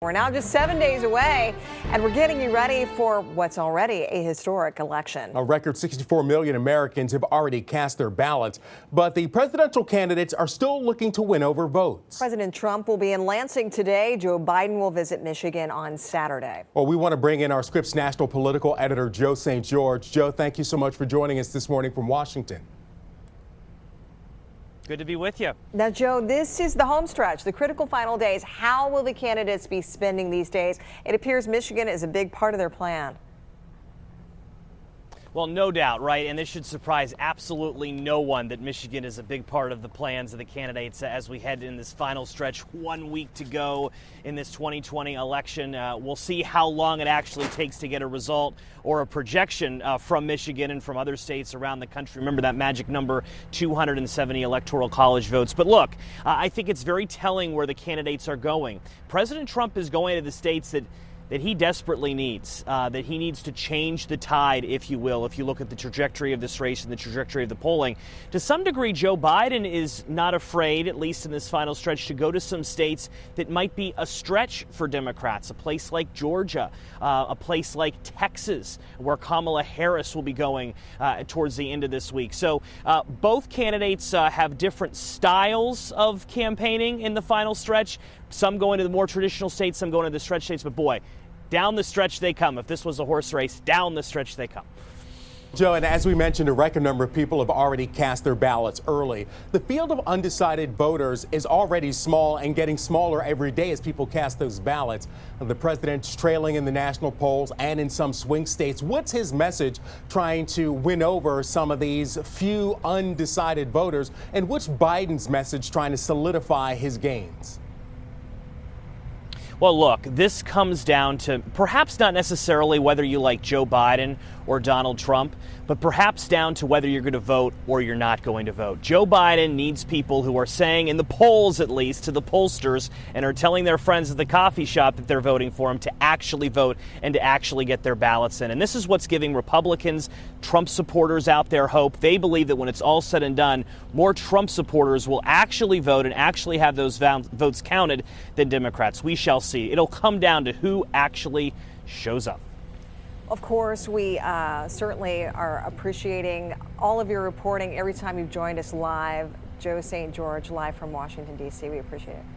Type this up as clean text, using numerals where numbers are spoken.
We're now just 7 days away, and we're getting you ready for what's already a historic election. A record 64 million Americans have already cast their ballots, but the presidential candidates are still looking to win over votes. President Trump will be in Lansing today. Joe Biden will visit Michigan on Saturday. Well, we want to bring in our Scripps national political editor, Joe St. George. Joe, thank you so much for joining us this morning from Washington. Good to be with you. Now, Joe, this is the home stretch, the critical final days. How will the candidates be spending these days? It appears Michigan is a big part of their plan. Well, no doubt, right? And this should surprise absolutely no one that Michigan is a big part of the plans of the candidates as we head in this final stretch. 1 week to go in this 2020 election. We'll see how long it actually takes to get a result or a projection from Michigan and from other states around the country. Remember that magic number, 270 electoral college votes. But look, I think it's very telling where the candidates are going. President Trump is going to the states that he desperately needs, that he needs to change the tide, if you will, if you look at the trajectory of this race and the trajectory of the polling. To some degree, Joe Biden is not afraid, at least in this final stretch, to go to some states that might be a stretch for Democrats, a place like Georgia, a place like Texas, where Kamala Harris will be going towards the end of this week. So both candidates have different styles of campaigning in the final stretch. Some going to the more traditional states, some going to the stretch states, but boy, down the stretch they come. If this was a horse race, down the stretch they come. Joe, and as we mentioned, a record number of people have already cast their ballots early. The field of undecided voters is already small and getting smaller every day as people cast those ballots. The president's trailing in the national polls and in some swing states. What's his message trying to win over some of these few undecided voters? And what's Biden's message trying to solidify his gains? Well, look, this comes down to perhaps not necessarily whether you like Joe Biden or Donald Trump, but perhaps down to whether you're going to vote or you're not going to vote. Joe Biden needs people who are saying, in the polls at least, to the pollsters and are telling their friends at the coffee shop that they're voting for him to actually vote and to actually get their ballots in. And this is what's giving Republicans, Trump supporters out there hope. They believe that when it's all said and done, more Trump supporters will actually vote and actually have those votes counted than Democrats. We shall see. It'll come down to who actually shows up. Of course, we certainly are appreciating all of your reporting every time you've joined us live. Joe St. George, live from Washington, D.C. We appreciate it.